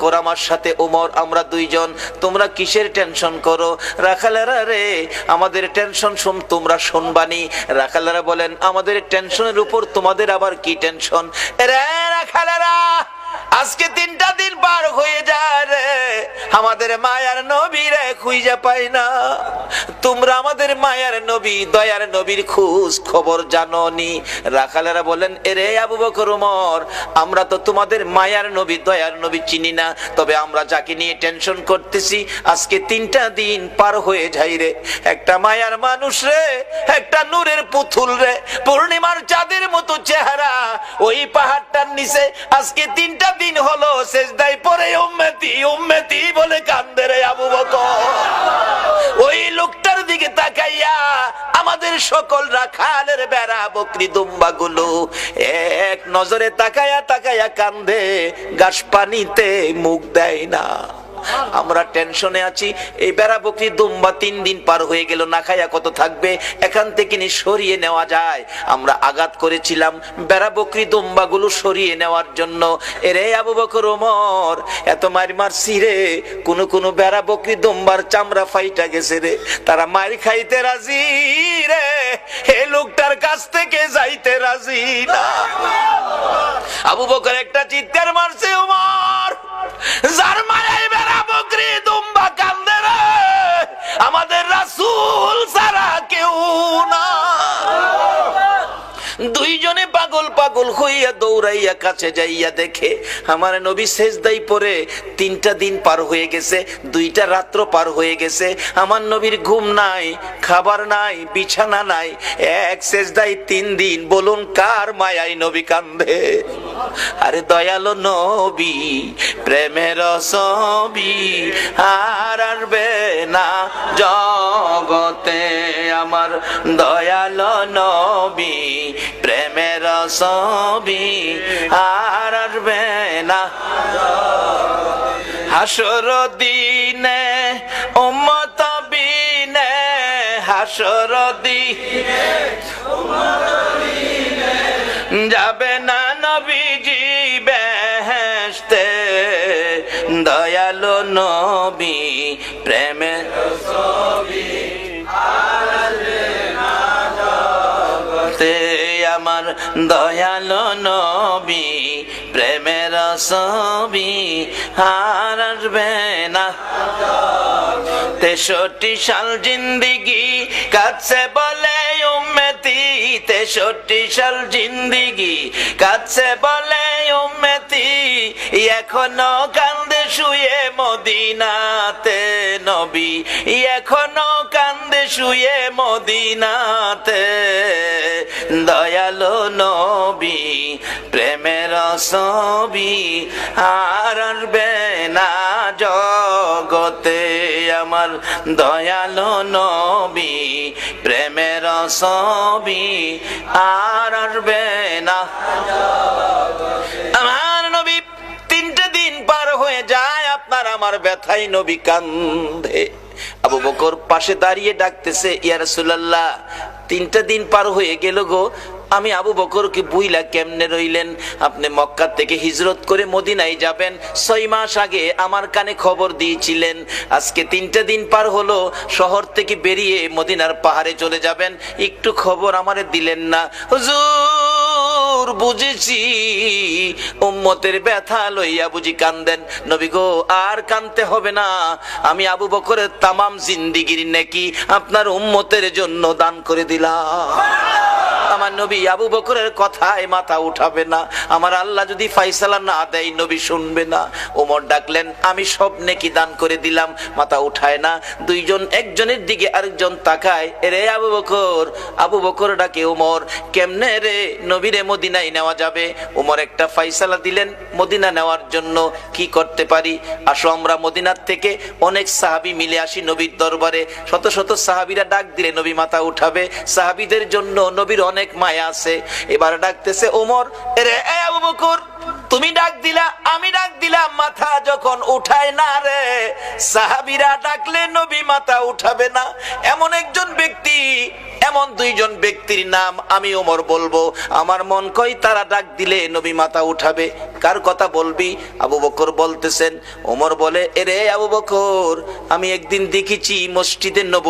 বকর আমার সাথে ওমর, আমরা দুইজন, তোমরা কিসের টেনশন করো? রাখালেরা রে, আমাদের টেনশন তোমরা শুনবানি। রাখালেরা বলেন, আমাদের টেনশনের উপর তোমাদের আবার কি টেনশন? রে রাখালেরা, আজকে 3টা দিন পার হয়ে যায় রে, আমাদের মায়ার নবী রে খুঁজে পাই না। তোমরা আমাদের মায়ার নবী, দয়ার নবীর খোঁজ খবর জানোনি? রাখালেরা বলেন, এরে আবু বকর ওমর, আমরা তো তোমাদের মায়ার নবী দয়ার নবী চিনি না, তবে আমরা যাকে নিয়ে টেনশন করতেছি আজকে 3টা দিন পার হয়ে যায় রে, একটা মায়ার মানুষ রে, একটা নূরের পুতুল রে, পূর্ণিমার চাঁদের মতো চেহারা, ওই পাহাড়টার নিচে আজকে 3টা দিন হলো সেজদায় পড়ে উম্মতি উম্মতি বলে কান্দে রে আবু বকর। ওই লোকটার দিকে তাকাইয়া আমাদের সকল রাখালের বেড়া বকরি দুম্বা গুলো এক নজরে তাকায়া তাকায়া কান্দে, গাছ পানিতে মুখ দেয় না। আমরা টেনশনে আছি, এই বেড়া বকরি দুম্বা 3 দিন পার হয়ে গেল, না খায়া কত থাকবে, এখান থেকে নি সরিয়ে নেওয়া যায়। আমরা আঘাত করেছিলাম বেড়া বকরি দুম্বা গুলো সরিয়ে নেওয়ার জন্য। এরে আবু বকর ওমর, এত মার মারছি রে, কোন বেড়া বকরি দুম্বার চামড়া ফাইটা গেছে রে, তারা মার খাইতে রাজি রে, এই লোকটার কাছ থেকে যাইতে রাজি না। আবু বকর একটা চিৎকার মারছে, ওমর, যার মায়ায় বেড়া বকরি দুম্বা কান্দে রে, আমাদের রাসূল ছাড়া কেউ না। দুইজনে পাগল পাগল হইয়া দৌড়াইয়া কাছে যাইয়া দেখে আমার নবী সেজদায় পড়ে 3টা দিন পার হয়ে গেছে, 2টা রাত্র পার হয়ে গেছে, আমার নবীর ঘুম নাই, খাবার নাই, বিছানা নাই, এক সেজদায় 3 দিন। বলুন কার মায়ায় নবী কান্দে? আরে দয়ালো নবী, প্রেমের ছবি আর আসবে না জগতে, আমার দয়ালো নবী, প্রেমের ছবি আর আসবে না। হাসর দিনে উম্মত বিনে, হাসর দিনে যাবে না নবীজি বেহেশতে, দয়ালো নবী, প্রেমের ছবি আর আসবে না জগতে, আমার দয়ালো নবী, প্রেমের ছবি আর আসবে না। 63 সাল জিন্দিগি কাছে বলে উম্মতি, 63 সাল জিন্দিগি কাছে বলে উম্মতি, এখনো কান্দে শুয়ে মদিনাতে নবী, এখনো কান্দে শুয়ে মদিনাতে, দয়ালো নবী, প্রেমের ছবি আর আসবে না জগতে, আমার দয়ালো নবী, প্রেমের ছবি আর আসবে না। আমার নবী 3টে দিন পার হয়ে যায়, আপনার আমার ব্যথায় নবী কান্দে। আবু বকর পাশে দাঁড়িয়ে ডাকতেছে, ইয়া রাসূলুল্লাহ, 3টা দিন পার হয়ে গেল গো, আমি আবু বকরকে বুইলা কেমনে রইলেন? আপনি মক্কা থেকে হিজরত করে মদিনায় যাবেন 6 মাস আগে আমার কানে খবর দিয়েছিলেন, আজকে 3টা দিন পার হলো, শহর থেকে বেরিয়ে মদিনার পাহাড়ে চলে যাবেন, একটু খবর আমারে দিলেন না। হুজুর, বুঝেছি উম্মতের ব্যথা লইয়া বুঝি কান্দেন। নবী গো, আর কানতে হবে না, আমি আবু বকরের তামাম জিন্দিগির নেকি আপনার উম্মতের জন্য দান করে দিলাম। আমার নবী আবু বকরের কথায় মাথা উঠাবে না, আমার আল্লাহ যদি ফাইসালা না দেয় নবী শুনবে না। ওমর ডাকলেন, আমি সব নেকি দান করে দিলাম, মাথা উঠায় না। দুইজন একজনের দিকে আরেকজন তাকায়, এরে আবু বকর। আবু বকর ডাকে, ওমর, কেমনে রে নবীরে মদিনায় নেওয়া যাবে? ওমর একটা ফাইসালা দিলেন মদিনা নেওয়ার জন্য। কি করতে পারি? আসো আমরা মদিনার থেকে অনেক সাহাবী মিলে আসি নবীর দরবারে। শত শত সাহাবীরা ডাক দিলে নবী মাথা উঠাবে, সাহাবীদের জন্য নবীর অনেক মায়া আছে। এবার ডাকতেছে ওমর, এরে আবু বকর, তুমি ডাক দিলা, আমি ডাক দিলাম, মাথা যখন উঠায় না রে, সাহাবীরা ডাকলে নবী মাথা উঠাবে না। এমন একজন ব্যক্তি, এমন দুইজন ব্যক্তির নাম আমি ওমর বলবো, আমার মন কই তারা ডাক দিলে নবী মাথা উঠাবে। কার কথা বলবি? আবু বকর বলতেছেন। ওমর বলে, এরে আবু বকর, আমি একদিন দেখেছি মসজিদে নববী